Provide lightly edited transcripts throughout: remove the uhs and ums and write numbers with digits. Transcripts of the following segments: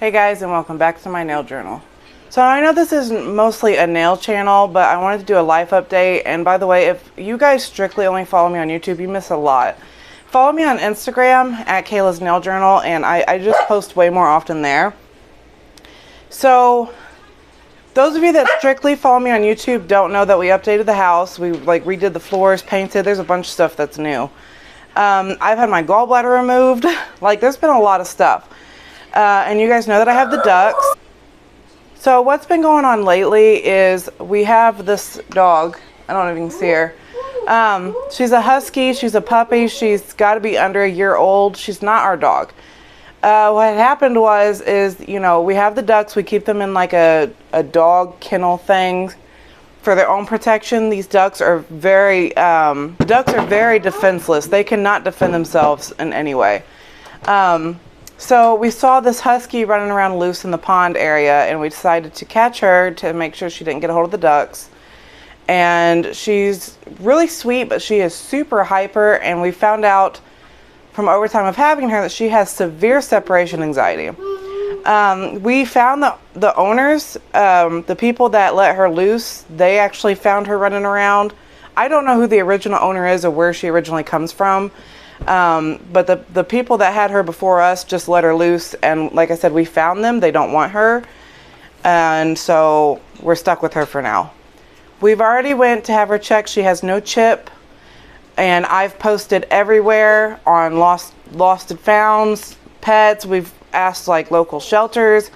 Hey guys, and welcome back to my nail journal. So I know this is mostly a nail channel, but I wanted to do a life update. And by the way, if you guys strictly only follow me on YouTube, you miss a lot. Follow me on Instagram at Kayla's Nail Journal, and I just post way more often there. So those of you that strictly follow me on YouTube don't know that we updated the house. We redid the floors, painted. There's a bunch of stuff that's new. I've had my gallbladder removed. There's been a lot of stuff. And you guys know that I have the ducks. So what's been going on lately is we have this dog. I don't know if you can see her. She's a husky. She's a puppy. She's got to be under a year old. She's not our dog. What happened is, you know, we have the ducks. We keep them in like a dog kennel thing for their own protection. These ducks are very defenseless. They cannot defend themselves in any way. So we saw this husky running around loose in the pond area, and we decided to catch her to make sure she didn't get a hold of the ducks. And she's really sweet, but she is super hyper, and we found out from over time of having her that she has severe separation anxiety. We found the owners, the people that let her loose, they actually found her running around. I don't know who the original owner is or where she originally comes from. But the people that had her before us just let her loose, and like I said, we found them. They don't want her, and so we're stuck with her for now. We've already went to have her checked. She has no chip, and I've posted everywhere on lost and founds, pets. We've asked local shelters.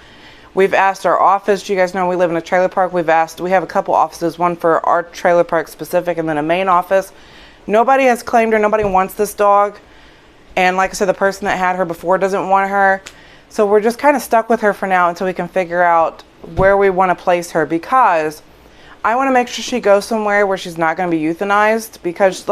We've asked our office. You guys know we live in a trailer park. We have a couple offices, one for our trailer park specific and then a main office. Nobody has claimed her. Nobody wants this dog. And like I said, the person that had her before doesn't want her. So we're just kind of stuck with her for now until we can figure out where we want to place her, because I want to make sure she goes somewhere where she's not going to be euthanized, because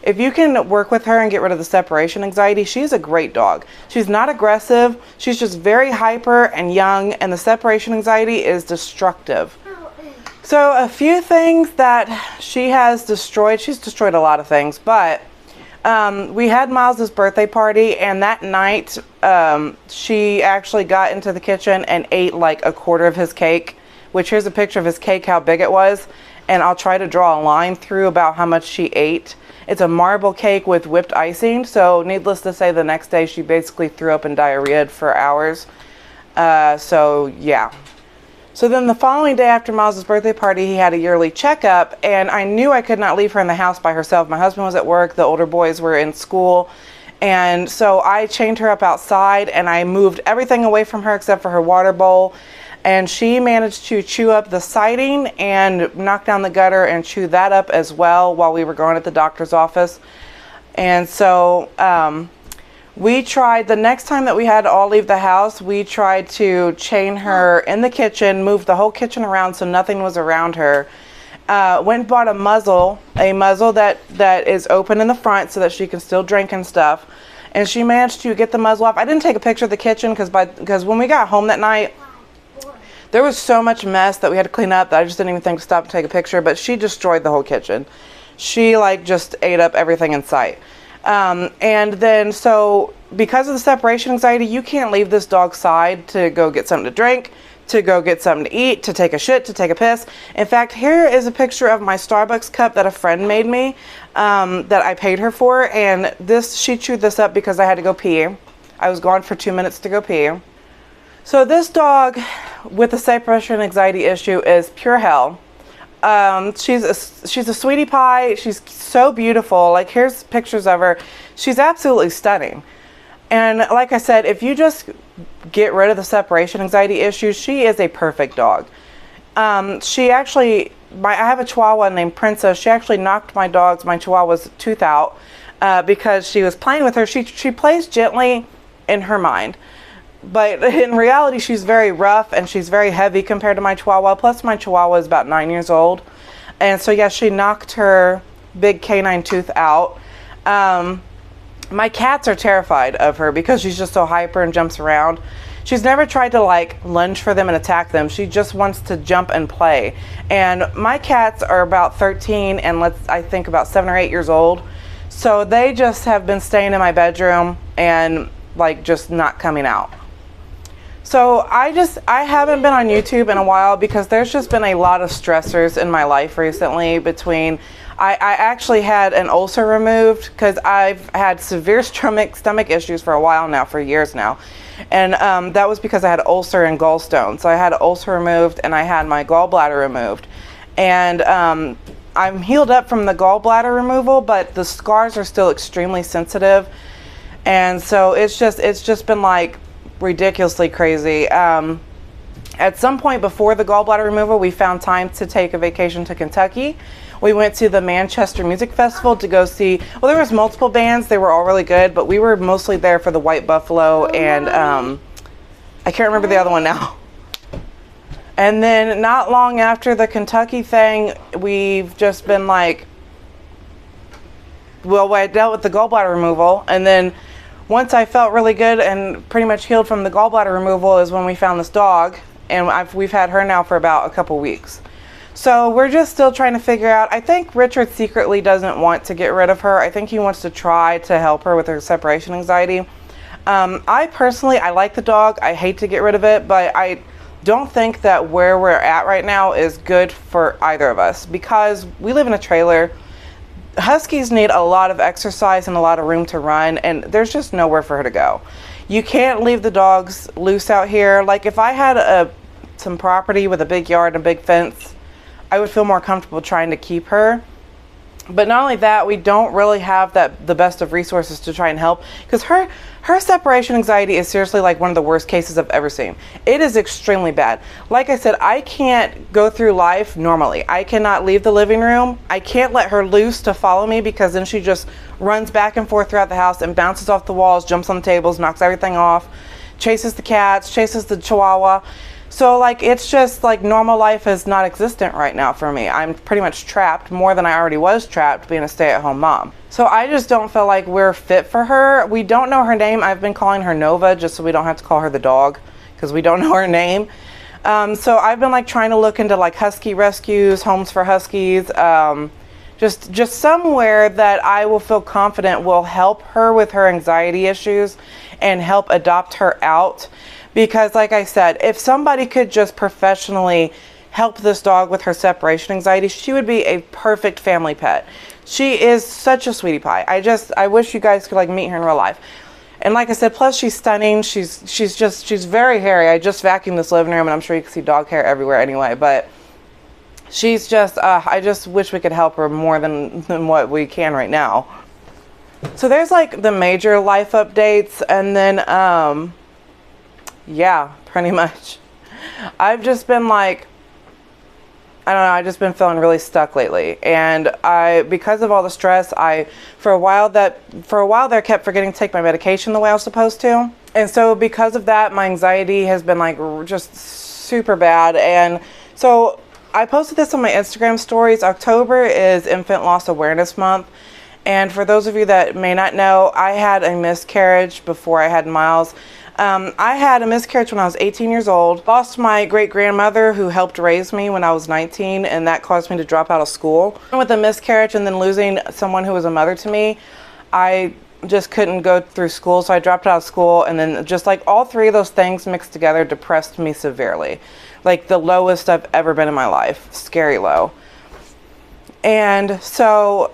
if you can work with her and get rid of the separation anxiety, she's a great dog. She's not aggressive. She's just very hyper and young, and the separation anxiety is destructive. So a few things that she has destroyed. She's destroyed a lot of things, but we had Miles's birthday party, and that night she actually got into the kitchen and ate like a quarter of his cake, which here's a picture of his cake, how big it was, and I'll try to draw a line through about how much she ate. It's a marble cake with whipped icing, so needless to say, the next day she basically threw up and diarrheaed for hours. So yeah. So then the following day after Miles's birthday party, he had a yearly checkup, and I knew I could not leave her in the house by herself. My husband was at work, the older boys were in school, and so I chained her up outside, and I moved everything away from her except for her water bowl, and she managed to chew up the siding and knock down the gutter and chew that up as well while we were going at the doctor's office. And so we tried, the next time that we had to all leave the house, we tried to chain her in the kitchen, move the whole kitchen around so nothing was around her. Went and bought a muzzle that is open in the front so that she can still drink and stuff. And she managed to get the muzzle off. I didn't take a picture of the kitchen because when we got home that night, there was so much mess that we had to clean up that I just didn't even think to stop and take a picture. But she destroyed the whole kitchen. She just ate up everything in sight. And then, so because of the separation anxiety, you can't leave this dog's side to go get something to drink, to go get something to eat, to take a shit, to take a piss. In fact, here is a picture of my Starbucks cup that a friend made me, that I paid her for. And she chewed this up because I had to go pee. I was gone for 2 minutes to go pee. So this dog with the separation anxiety issue is pure hell. She's a sweetie pie. She's so beautiful. Here's pictures of her. She's absolutely stunning. And like I said, if you just get rid of the separation anxiety issue, she is a perfect dog. I have a Chihuahua named Princess. She actually knocked my Chihuahua's tooth out because she was playing with her. She plays gently in her mind, but in reality she's very rough and she's very heavy compared to my Chihuahua. Plus my Chihuahua is about 9 years old, and so yeah, she knocked her big canine tooth out. My cats are terrified of her because she's just so hyper and jumps around. She's never tried to lunge for them and attack them. She just wants to jump and play. And my cats are about 13 and I think about 7 or 8 years old. So they just have been staying in my bedroom and just not coming out. So I haven't been on YouTube in a while because there's just been a lot of stressors in my life recently. Between I actually had an ulcer removed because I've had severe stomach issues for a while now, for years now. And that was because I had ulcer and gallstone. So I had an ulcer removed and I had my gallbladder removed. And I'm healed up from the gallbladder removal, but the scars are still extremely sensitive. And so it's just been like ridiculously crazy. At some point before the gallbladder removal, we found time to take a vacation to Kentucky. We went to the Manchester Music Festival to go see, well, there was multiple bands. They were all really good, but we were mostly there for the White Buffalo and I can't remember the other one now. And then not long after the Kentucky thing, we've just been like, well, I dealt with the gallbladder removal, and then once I felt really good and pretty much healed from the gallbladder removal is when we found this dog, and we've had her now for about a couple weeks. So we're just still trying to figure out. I think Richard secretly doesn't want to get rid of her. I think he wants to try to help her with her separation anxiety. I personally, I like the dog. I hate to get rid of it, but I don't think that where we're at right now is good for either of us because we live in a trailer. Huskies need a lot of exercise and a lot of room to run, and there's just nowhere for her to go. You can't leave the dogs loose out here. Like if I had some property with a big yard and a big fence, I would feel more comfortable trying to keep her. But not only that, we don't really have the best of resources to try and help, because her separation anxiety is seriously like one of the worst cases I've ever seen. It is extremely bad. Like I said, I can't go through life normally. I cannot leave the living room. I can't let her loose to follow me because then she just runs back and forth throughout the house and bounces off the walls, jumps on the tables, knocks everything off, chases the cats, chases the chihuahua. So like it's just like normal life is not existent right now for me. I'm pretty much trapped more than I already was trapped being a stay-at-home mom. So I just don't feel like we're fit for her. We don't know her name. I've been calling her Nova just so we don't have to call her the dog because we don't know her name. So I've been like trying to look into like husky rescues, homes for huskies, just somewhere that I will feel confident will help her with her anxiety issues and help adopt her out. Because like I said, if somebody could just professionally help this dog with her separation anxiety, she would be a perfect family pet. She is such a sweetie pie. I wish you guys could like meet her in real life. And like I said, plus she's stunning. She's very hairy. I just vacuumed this living room and I'm sure you can see dog hair everywhere anyway, but she's just, I just wish we could help her more than what we can right now. So there's like the major life updates, and then, yeah, pretty much. I've just been like, I don't know, I've just been feeling really stuck lately. And because of all the stress, for a while there kept forgetting to take my medication the way I was supposed to. And so because of that, my anxiety has been like just super bad. And so I posted this on my Instagram stories. October is Infant Loss Awareness Month. And for those of you that may not know, I had a miscarriage before I had Miles. I had a miscarriage when I was 18 years old. Lost my great-grandmother who helped raise me when I was 19, and that caused me to drop out of school. With a miscarriage and then losing someone who was a mother to me, I just couldn't go through school, so I dropped out of school, and then just like all three of those things mixed together depressed me severely. Like the lowest I've ever been in my life. Scary low. And so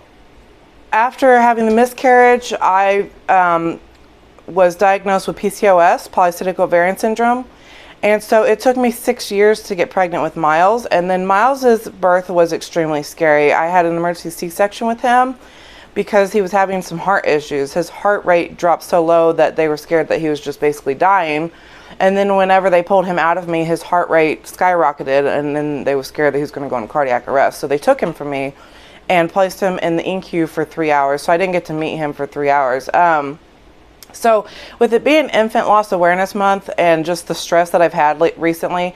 after having the miscarriage, I was diagnosed with PCOS, polycystic ovarian syndrome. And so it took me 6 years to get pregnant with Miles. And then Miles's birth was extremely scary. I had an emergency C-section with him because he was having some heart issues. His heart rate dropped so low that they were scared that he was just basically dying. And then whenever they pulled him out of me, his heart rate skyrocketed, and then they were scared that he was going to go into cardiac arrest. So they took him from me and placed him in the NICU for 3 hours. So I didn't get to meet him for 3 hours. So with it being Infant Loss Awareness Month and just the stress that I've had recently,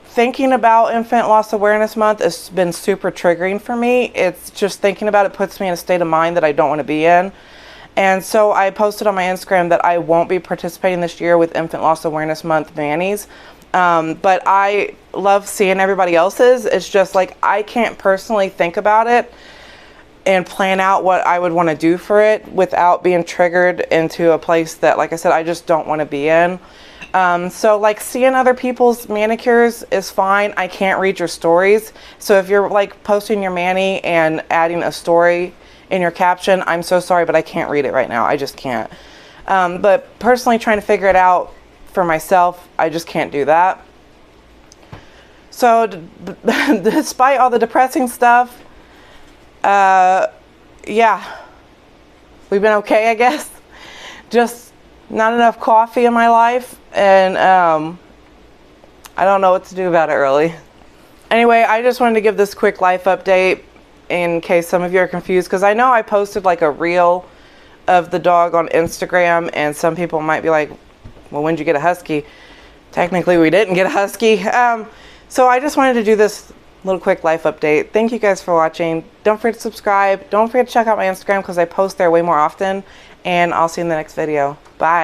thinking about Infant Loss Awareness Month has been super triggering for me. It's just thinking about it puts me in a state of mind that I don't want to be in. And so I posted on my Instagram that I won't be participating this year with Infant Loss Awareness Month Manny's. But I love seeing everybody else's. It's just like I can't personally think about it and plan out what I would want to do for it without being triggered into a place that, like I said, I just don't want to be in. So like seeing other people's manicures is fine. I can't read your stories. So if you're like posting your mani and adding a story in your caption, I'm so sorry, but I can't read it right now. I just can't. But personally trying to figure it out for myself, I just can't do that. So despite all the depressing stuff, yeah, we've been okay, I guess. Just not enough coffee in my life, and I don't know what to do about it really. Anyway, I just wanted to give this quick life update in case some of you are confused, because I know I posted like a reel of the dog on Instagram, and some people might be like, well, when did you get a husky? Technically, we didn't get a husky. So I just wanted to do this little quick life update. Thank you guys for watching. Don't forget to subscribe. Don't forget to check out my Instagram because I post there way more often. And I'll see you in the next video. Bye.